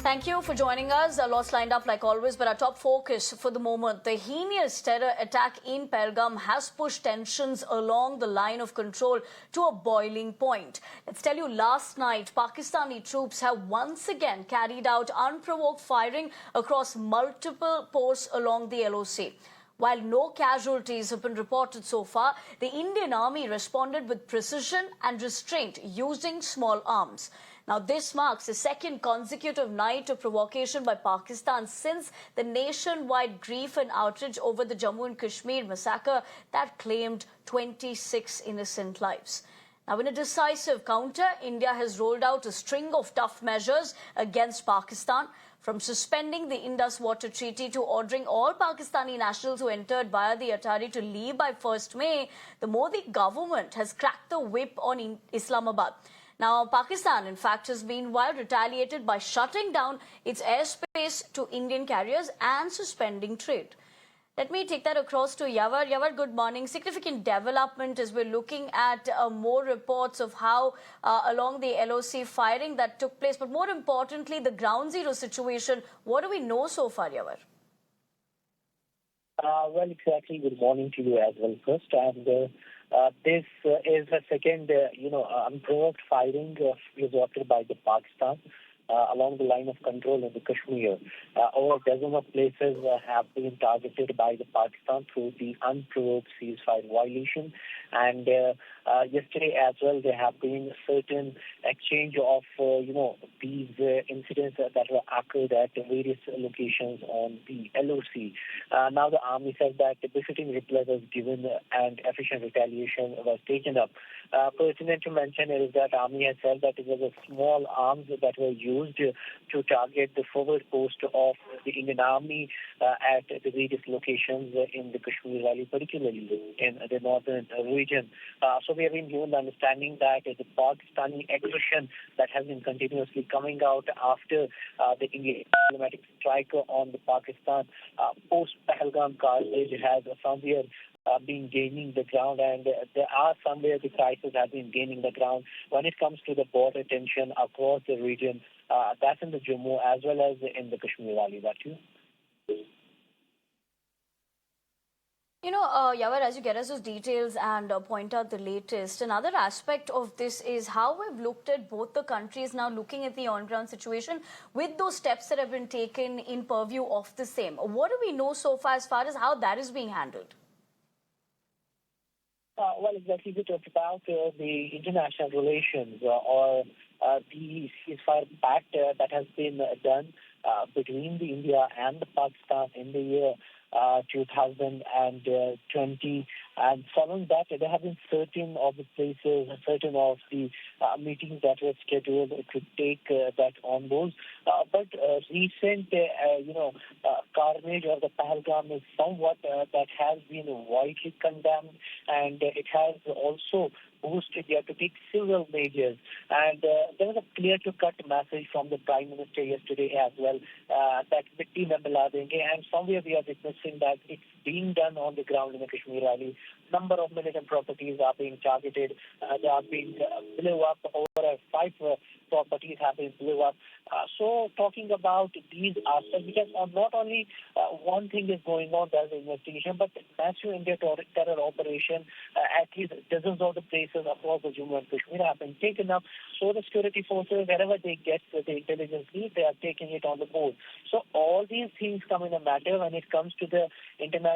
Thank you for joining us. Lots lined up like always, but our top focus for the moment. The heinous terror attack in Pahalgam has pushed tensions along the line of control to a boiling point. Let's tell you, last night, Pakistani troops have once again carried out unprovoked firing across multiple posts along the LoC. While no casualties have been reported so far, the Indian Army responded with precision and restraint using small arms. Now, this marks the second consecutive night of provocation by Pakistan since the nationwide grief and outrage over the Jammu and Kashmir massacre that claimed 26 innocent lives. Now, in a decisive counter, India has rolled out a string of tough measures against Pakistan, from suspending the Indus Water Treaty to ordering all Pakistani nationals who entered via the Atari to leave by 1st May. The Modi government has cracked the whip on Islamabad. Now, Pakistan, in fact, has meanwhile retaliated by shutting down its airspace to Indian carriers and suspending trade. Let me take that across to Yawar. Yawar, good morning. Significant development as we're looking at more reports of how along the LoC firing that took place. But more importantly, the ground zero situation. What do we know so far, Yawar? Well, exactly. Good morning to you as well first. And this is the second, unprovoked firing resorted by the Pakistan along the line of control in the Kashmir. Over a dozen of places have been targeted by the Pakistan through the unprovoked ceasefire violation. And yesterday as well, there have been certain exchange of, these incidents that were occurred at various locations on the LoC. Now the army said that the befitting reply was given and efficient retaliation was taken up. Pertinent to mention is that army has said that it was a small arms that were used to target the forward post of the Indian Army at the various locations in the Kashmir Valley, particularly in the northern region. So we have been given the understanding that the Pakistani aggression that has been continuously coming out after the Indian diplomatic strike on the Pakistan post-Pahalgam carnage has somewhere been gaining the ground, and there are somewhere the crisis has been gaining the ground when it comes to the border tension across the region. That's in the Jammu as well as in the Kashmir Valley. That you. Yawar, as you get us those details and point out the latest, another aspect of this is how we've looked at both the countries now looking at the on-ground situation with those steps that have been taken in purview of the same. What do we know so far as how that is being handled? Well, exactly. We talked about the international relations or the ceasefire pact that has been done between the India and the Pakistan in the year 2020. And following that, there have been certain of the places, certain of the meetings that were scheduled to take that on board. But recent, carnage or the Pahalgam is somewhat that has been widely condemned, and it has also pushed India to take several measures. And there was a clear-to-cut message from the Prime Minister yesterday as well that mitti mein mila denge, and somewhere we are witnessing that it's being done on the ground in the Kashmir Valley. Number of militant properties are being targeted. They are being blew up. Over 5 properties have been blew up. So talking about these aspects, because not only one thing is going on, there's an investigation, but massive India terror operation, at least dozens of the places across the Jammu and Kashmir have been taken up. So the security forces, wherever they get the intelligence lead, they are taking it on the board. So all these things come in a matter when it comes to the international,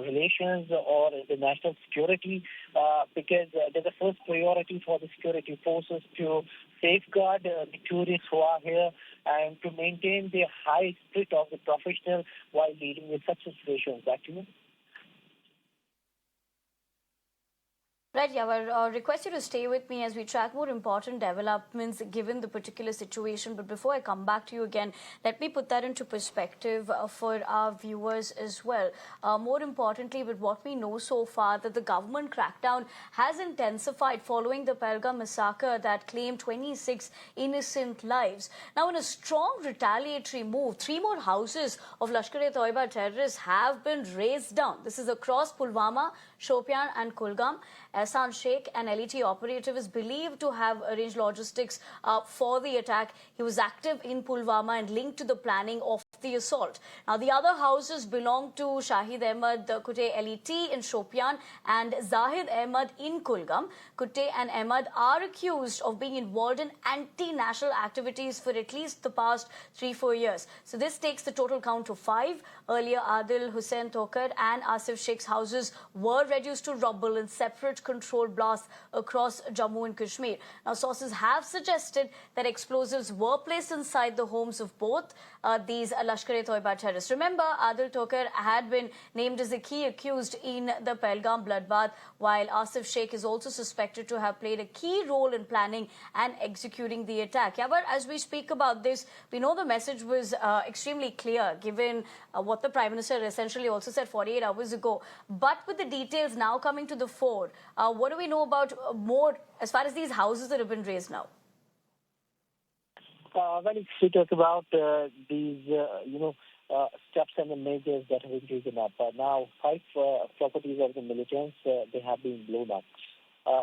relations or the national security, because there's a first priority for the security forces to safeguard the tourists who are here and to maintain the high spirit of the professional while dealing with such situations. Actually. Right, Yawar, request you to stay with me as we track more important developments given the particular situation. But before I come back to you again, let me put that into perspective for our viewers as well. More importantly, with what we know so far, that the government crackdown has intensified following the Pahalgam massacre that claimed 26 innocent lives. Now, in a strong retaliatory move, 3 more houses of Lashkar-e-Toiba terrorists have been razed down. This is across Pulwama, Shopian and Kulgam. Ehsan Sheikh, an LET operative, is believed to have arranged logistics for the attack. He was active in Pulwama and linked to the planning of the assault. Now, the other houses belong to Shahid Ahmed Kutte LET in Shopian and Zahid Ahmed in Kulgam. Kutte and Ahmed are accused of being involved in anti-national activities for at least the past 3-4 years. So this takes the total count to 5. Earlier, Adil Hussain Tokar and Asif Sheikh's houses were reduced to rubble in separate controlled blasts across Jammu and Kashmir. Now, sources have suggested that explosives were placed inside the homes of both these Lashkar-e-Toiba terrorists. Remember, Adil Tokar had been named as the key accused in the Pahalgam bloodbath, while Asif Sheikh is also suspected to have played a key role in planning and executing the attack. Yeah, but as we speak about this, we know the message was extremely clear, given what the Prime Minister essentially also said 48 hours ago. But with the details now coming to the fore, what do we know about more as far as these houses that have been raised now? Well, if we talk about these, steps and the measures that have been taken up, now 5 properties of the militants, they have been blown up.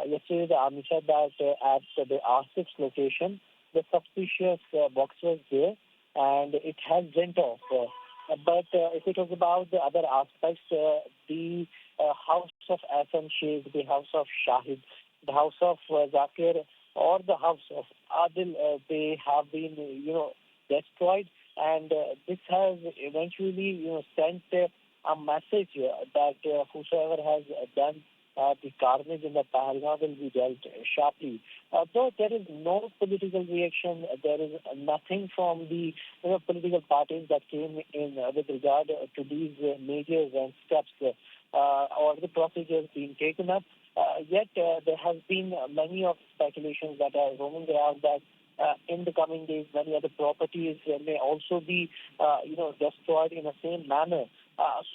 Yesterday, the army said that at the R6 location, the suspicious box was there, and it has went off. But if we talk about the other aspects, the house of Ehsan Sheikh, the house of Shahid, the house of Zakir, or the house of Adil, they have been, destroyed. And this has eventually, sent a message that whosoever has done the carnage in the Pahalgam will be dealt sharply. Though there is no political reaction, there is nothing from the political parties that came in with regard to these measures and steps or the procedures being taken up. Yet there has been many of speculations that are roaming around that in the coming days, many other properties may also be, destroyed in the same manner.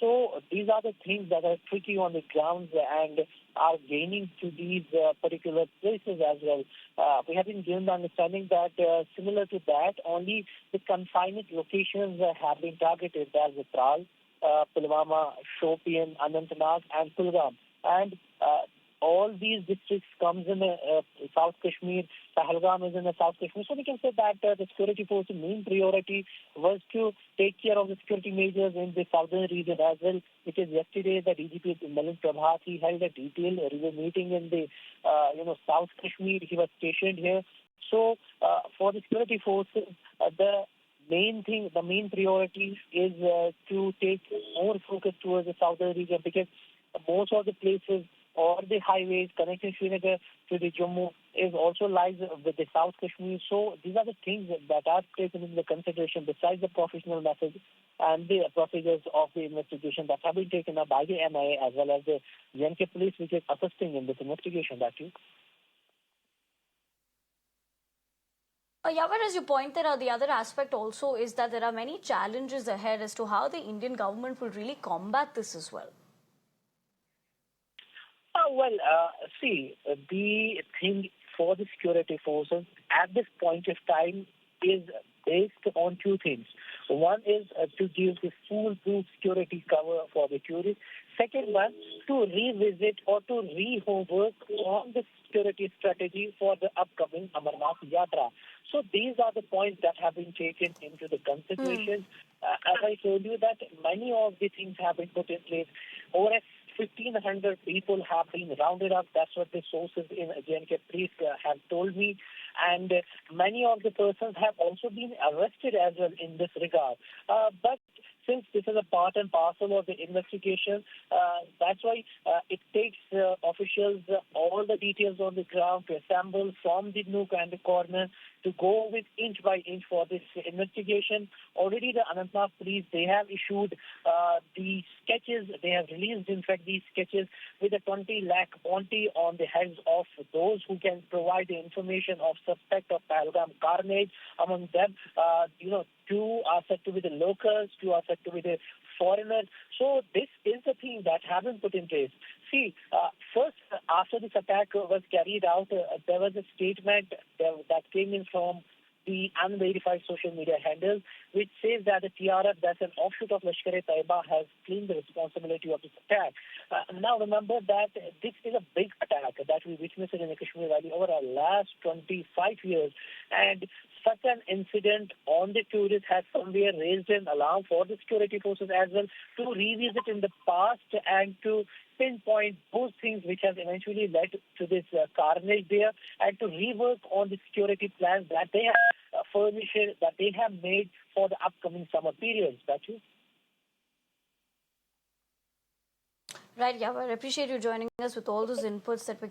So these are the things that are tricky on the ground and are gaining to these particular places as well. We have been given the understanding that similar to that, only the confinement locations have been targeted as the Tral, Pulwama, Shopian, Anantnag, and Kulgam. And all these districts comes in South Kashmir. Pahalgam is in the South Kashmir. So we can say that the security force's main priority was to take care of the security measures in the southern region as well. Because yesterday the DGP Milind Prabhat, he held a detailed review meeting in the South Kashmir. He was stationed here. So for the security forces, the main priority is to take more focus towards the southern region, because most of the places or the highways connecting Srinagar to the Jammu is also lies with the South Kashmir. So these are the things that are taken into consideration besides the professional message and the procedures of the investigation that have been taken up by the MIA as well as the J&K police, which is assisting in this investigation. Yavar, as you pointed out, the other aspect also is that there are many challenges ahead as to how the Indian government will really combat this as well. The thing for the security forces at this point of time is based on 2 things. One is to give the foolproof security cover for the tourists. Second one, to revisit or to re-homework on the security strategy for the upcoming Amarnath Yatra. So these are the points that have been taken into the consideration. As I told you that many of the things have been put in place. Over 1,500 people have been rounded up. That's what the sources in J&K police have told me. And many of the persons have also been arrested as well in this regard. But since this is a part and parcel of the investigation, that's why it takes officials all the details on the ground to assemble from the nook and the corner to go with inch by inch for this investigation. Already the Anantnag police, they have issued the sketches. They have released, in fact, these sketches with a 20 lakh bounty on the heads of those who can provide the information of suspect of Pahalgam carnage. Among them, 2 are said to be the locals, 2 are said to be the foreigners. So this is the thing that has been put in place. See, first, after this attack was carried out, there was a statement that came in from the unverified social media handle, which says that the TRF, that's an offshoot of Lashkar-e-Taiba, has claimed the responsibility of this attack. Now remember that this is a big attack that we witnessed in the Kashmir Valley over the last 25 years, and such an incident on the tourist has somewhere raised an alarm for the security forces as well to revisit in the past and to pinpoint those things which have eventually led to this carnage there, and to rework on the security plans that they have furnished, that they have made for the upcoming summer periods. Right, yeah, I appreciate you joining us with all those inputs that were given.